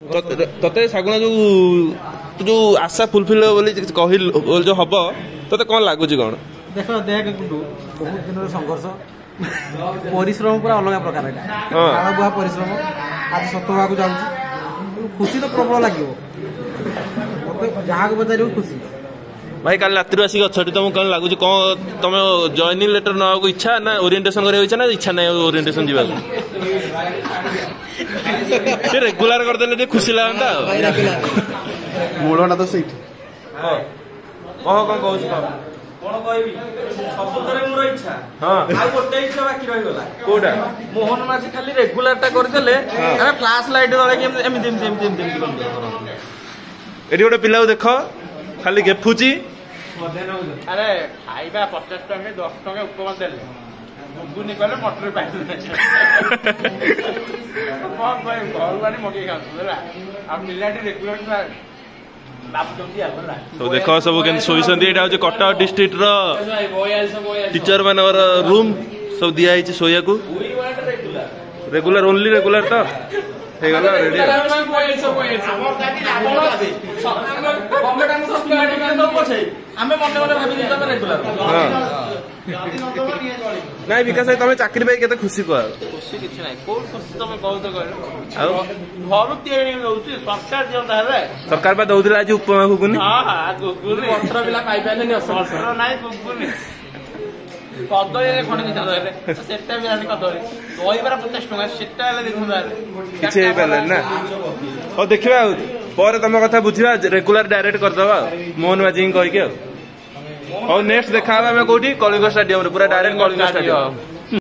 तते सागुना जो जो आशा फुलफिल बोली कहल जो हम तते कौन लगुच कौन देख देख बहुत दिन संघर्ष परिश्रम पूरा अलग प्रकार बुआ परिश्रम आज सतवा को जाऊँ खुशी तो प्रबल लगे जहाँ को पचार खुशी भाई काल रात आसिक अच्छी तुमको कौन लगुच कौन तुम जॉइनिंग लेटर ना इच्छा ना ओरिएंटेशन कर इच्छा ना ओरिएंटेशन जीवा रेगुलर करदे खुशी लगता मूलटा तो सही मोहन माझी खाली रेगुलर टा करदेले क्लास लाइट एटी गोटे पिला देख खाली गेफुची अरे खाइबा 50 टଙ୍କା 10 ଟଙ୍କା ଉପମା ଦେଲେ ମୁଗୁନି କଲେ ମଟର ପାଇଲେ କଣ ଭାଇ ଘରୁ ଆଣି ମଗେଇ ଖାଉଛୁ ହେଲା ଆଉ ପିଲାଟି ରେଗୁଲାର तो देख सब के शोइसंती एटा होचे कटक डिस्ट्रिक्ट रो टीचर मानकर रूम सब दिया है सोया को रेगुलर ओनली रेगुलर तो हे गला रेडी नहीं विकास तुम चाकरी पाई केते खुशी कह खुशी किछ नाही कोन खुशी तुम कहू तो कहलो घरु तेणी दउची सरकार जेंता हेले सरकार बा दउदिला आज उपमा घुगुनी हां हां घुगुनी मटर बिला पाई पाइले नि असर नाही घुगुनी कदली खणी दिता दले सेटा भी आनी कदली दही बारा 50 टଙ୍କା सेटा हेले देखु दारे किछ हे पले ना ओ देखिबा पर तुम कथा बुझिबा रेगुलर डायरेक्ट कर दबा मोहन बाजी कहि के और नेक्स्ट देखा हमें कोठी कलिंग स्टेडियम रे पूरा डायरेक्ट कलिंग स्टेडियम